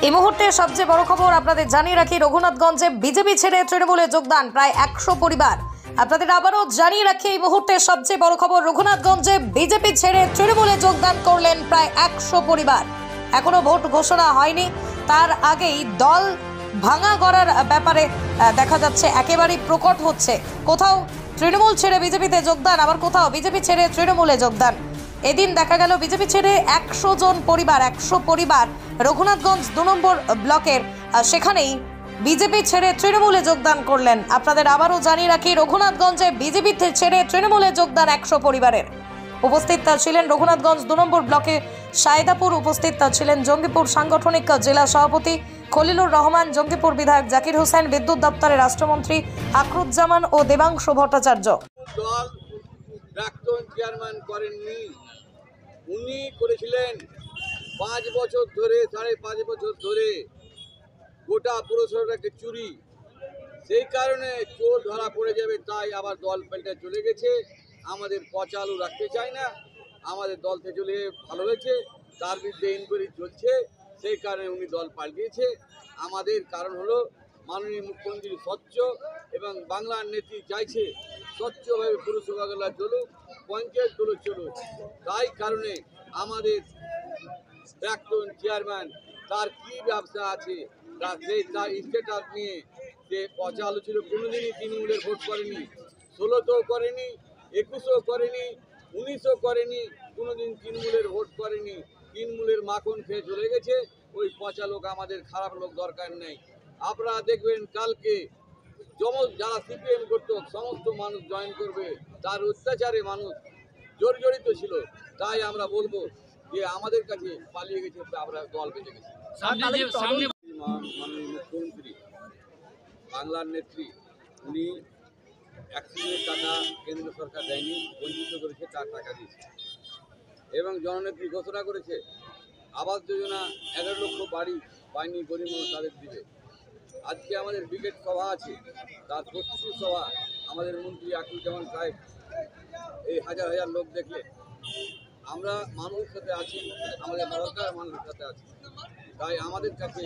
এই মুহূর্তে সবচেয়ে বড় খবর আপনাদের জানিয়ে রাখি, রঘুনাথগঞ্জে বিজেপি ছেড়ে তৃণমূলে যোগদান প্রায় 100 পরিবার। আপনাদের আবারও জানিয়ে রাখি, এই মুহূর্তে সবচেয়ে বড় খবর, রঘুনাথগঞ্জে বিজেপি ছেড়ে তৃণমূলে যোগদান করলেন প্রায় 100 পরিবার। এখনো ভোট ঘোষণা হয়নি, তার আগেই দল ভাঙা করার ব্যাপারে দেখা যাচ্ছে একেবারেই প্রকট হচ্ছে। কোথাও তৃণমূল ছেড়ে বিজেপিতে যোগদান, আবার কোথাও বিজেপি ছেড়ে তৃণমূলে যোগদান। এদিন দেখা গেল বিজেপি ছেড়ে 100 জন পরিবার, 100 পরিবার রঘুনাথগঞ্জ 2 নম্বর ব্লকের, সেখানেই বিজেপি ছেড়ে তৃণমূলে যোগদান করলেন। আপনাদের আবারও জানিয়ে রাখি, রঘুনাথগঞ্জে বিজেপি ছেড়ে তৃণমূলে যোগদান 100 পরিবারের। উপস্থিত ছিলেন রঘুনাথগঞ্জ 2 নম্বর ব্লকে সায়দাপুর, উপস্থিত ছিলেন জঙ্গিপুর সাংগঠনিক জেলা সভাপতি খলিলুর রহমান, জঙ্গিপুর বিধায়ক জাকির হোসেন, বিদ্যুৎ দপ্তরের রাষ্ট্রমন্ত্রী আকরুজ্জামান ও দেবাংশু ভট্টাচার্য। দল প্রাক্তন চেয়ারম্যান করেননি, উনি করেছিলেন 5 বছর ধরে, 5.5 বছর ধরে গোটা পুরসভাটাকে চুরি। সেই কারণে চোর ধরা পড়ে যাবে, তাই আবার দল পাল্টে চলে গেছে। আমাদের পচা আলু রাখতে চায় না, আমাদের দল থেকে চলে ভালো হয়েছে, তার বিরুদ্ধে ইনকোয়ারি চলছে, সেই কারণে উনি দল পাল্টিয়েছে। আমাদের কারণ হলো মাননীয় মুখ্যমন্ত্রী স্বচ্ছ এবং বাংলার নেত্রী চাইছে স্বচ্ছভাবে পুরসভাগুলো চলুক, পঞ্চায়েতগুলো চলুক। তাই কারণে আমাদের প্রাক্তন চেয়ারম্যান তার কি ব্যবসা আছে, তার স্ট্যাটাস নিয়ে যে পচা আলু ছিল, কোনোদিনই তৃণমূলের ভোট করেনি, 16তেও করেনি, 21ও করেনি, 19ও করেনি, কোনোদিন তৃণমূলের ভোট করেনি। তৃণমূলের মাখন খেয়ে চলে গেছে। ওই পচা লোক আমাদের খারাপ লোক দরকার নেই। আপনারা দেখবেন কালকে যারা সিপিএম করতো সমস্ত মানুষ জয়েন করবে, তার অত্যাচারে মানুষ জর্জরিত ছিল। তাই আমরা বলবো যে আমাদের কাছে পালিয়ে গেছে, আমরা দল বেঁচে গেছি। মাননীয় মুখ্যমন্ত্রী বাংলার নেত্রী, উনি 100 টাকা কেন্দ্র সরকার দেয়নি, বঞ্চিত করেছে, তার টাকা দিয়েছে এবং জননেত্রী ঘোষণা করেছে আবাস যোজনা 11 লক্ষ বাড়ি পায়নি গরিব মানুষ, তাদের দিবে। আজকে আমাদের ব্রিগেড সভা আছে, তার প্রস্তুতি সভা, আমাদের মন্ত্রী আকরুজ্জামান সাহেব, এই হাজার হাজার লোক দেখলে আমরা মানুষের সাথে আছি, আমাদের দরকার মানুষের সাথে আছি। তাই আমাদের কাছে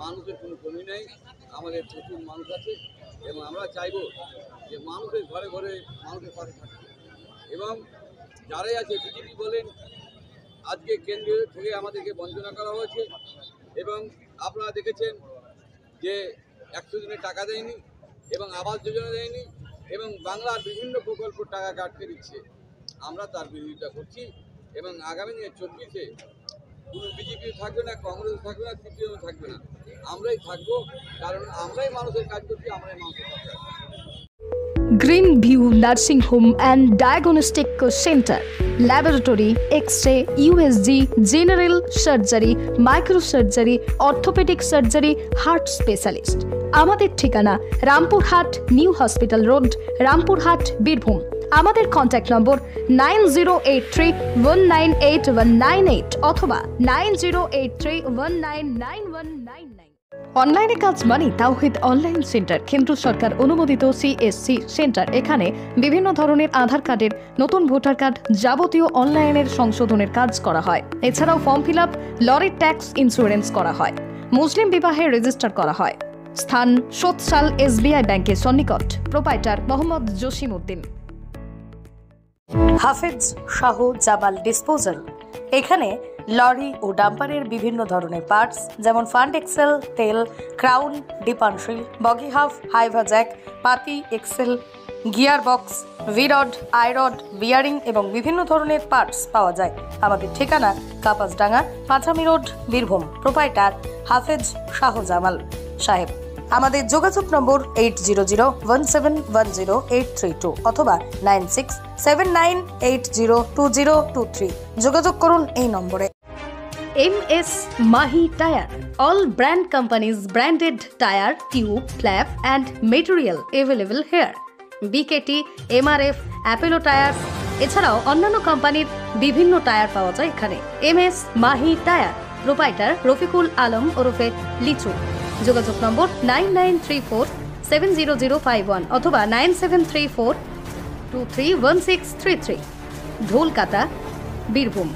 মানুষের কোনো কমি নেই, আমাদের প্রচুর মানুষ আছে এবং আমরা চাইব যে মানুষের ঘরে ঘরে মানুষের পাশে থাকবে। এবং যারাই আছে, বিজেপি বলেন, আজকে কেন্দ্র থেকে আমাদেরকে বঞ্চনা করা হয়েছে এবং আপনারা দেখেছেন যে 100 দিনের টাকা দেয়নি এবং আবাস যোজনা দেয়নি এবং বাংলার বিভিন্ন প্রকল্প টাকা কাটতে দিচ্ছে। আমরা তার বিরোধিতা করছি এবং আগামী দিনে 24-এ কোনো বিজেপিও থাকবে না, কংগ্রেস থাকবে না, সিপিএমও থাকবে না, আমরাই থাকবো, কারণ আমরাই মানুষের কাজ করছি, আমরাই মানুষের কাজ করছি। Green View Nursing Home and Diagnostic Center, Laboratory, X-ray, USG, General Surgery, Microsurgery, Orthopedic Surgery, Heart Specialist. আমাদের ঠিকানা Rampurhat new hospital road, Rampurhat, Birbhum. আমাদের কন্ট্যাক্ট নম্বর 9083198198 অথবা 9083199199। অনলাইনে কাজ মানে তাওহিদ অনলাইন সেন্টার, কেন্দ্র সরকার অনুমোদিত CSC সেন্টার। এখানে বিভিন্ন ধরনের আধার কার্ডের, নতুন ভোটার কার্ড, যাবতীয় অনলাইনের সংশোধনের কাজ করা হয়। এছাড়াও ফর্ম ফিল আপ, লরির ট্যাক্স ইন্স্যুরেন্স করা হয়, মুসলিম বিবাহে রেজিস্টার করা হয়। স্থান সোৎসাল SBI ব্যাংকের সন্নিকট। প্রোপাইটার মোহাম্মদ জসিম উদ্দিন। হাফেজ শাহ জামাল ডিসপোজাল, এখানে লরি ও ডাম্পারের বিভিন্ন ধরনের পার্টস, যেমন ফান্ড এক্সেল, তেল, ক্রাউন, ডিপানশিল, বগি হাফ, হাইভা জ্যাক, পাতি এক্সেল, গিয়ার বক্স, ভিরড, আইরড, বিয়ারিং এবং বিভিন্ন ধরনের পার্টস পাওয়া যায়। আমাদের ঠিকানা কাপাসডাঙ্গা, পাঁচামি রোড, বীরভূম। প্রোপাইটার হাফেজ শাহ জামাল সাহেব। আমাদের যোগাযোগ নম্বর 8001710832 অথবা 9679802023। যোগাযোগ করুন এই নম্বরে। MS Mahi Tire, all brand companies branded tire, tube, flap and material available here. BKT, MRF, Apollo Tires এছাড়াও অন্যান্য কোম্পানির বিভিন্ন টায়ার পাওয়া যায় এখানে। MS Mahi Tire, proprietor Rafiqul Alam ওরফে লিচু। যোগাযোগ নম্বর 99347005 অথবা 9734231633। Dholkata, Birbhum.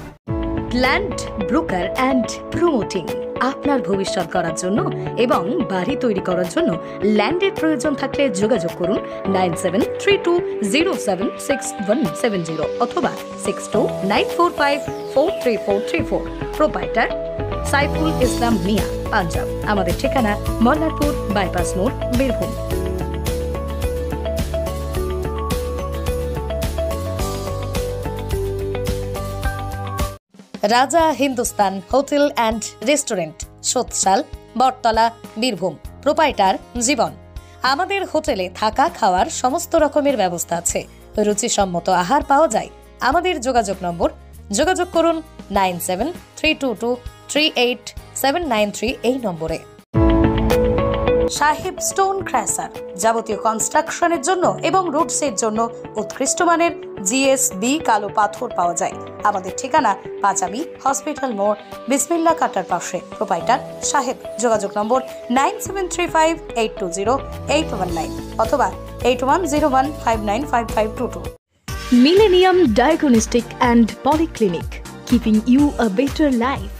Land Broker and Promoting, আপনার ভবিষ্যৎ করার জন্য এবং বাড়ি তৈরি করার জন্য ল্যান্ডের প্রয়োজন থাকলে যোগাযোগ করুন 9732076170 অথবা 6294543434। প্রোপাইটার সাইফুল ইসলাম মিয়া, পাঞ্জাব। আমাদের ঠিকানা মল্লারপুর বাইপাস মোড়, Birbhum. Raja Hindustan hotel and restaurant, Sotsal, Battala, Birbhum. Proprietor Jiban. আমাদের হোটেলে থাকা খাওয়ার সমস্ত রকমের ব্যবস্থা আছে, রুচিসম্মত আহার পাওয়া যায়। আমাদের যোগাযোগ নম্বর, যোগাযোগ করুন 9732238793 এই নম্বরে। সাহেব স্টোন ক্র্যাসার, যাবতীয় কনস্ট্রাকশনের জন্য এবং রুটসের জন্য উৎকৃষ্ট মানের জিএসবি কালো পাথর পাওয়া যায়। আমাদের ঠিকানা পাঁচামি হসপিটাল মোড়, বিসমিল্লা কাটার পাশে। প্রোপাইটার সাহেব। যোগাযোগ নম্বর 9735820819 অথবা 8101595522। Millennium Diagnostic and Polyclinic, keeping you a better life.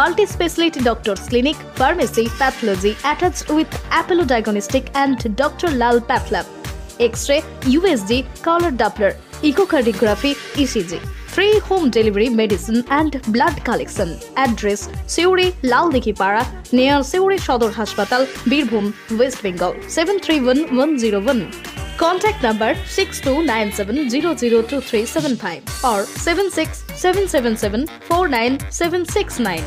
Multi-speciality doctors clinic, pharmacy, pathology attached with Apollo Diagnostic and Dr. Lal Pathlab. X-ray, USG, color Doppler, echocardiography, ECG. Free home delivery medicine and blood collection. Address: Seuri, Laldikhipara, near Seuri Shodor Hospital, Birbhum, West Bengal 731101. Contact number 6297002375 or 76777 49769.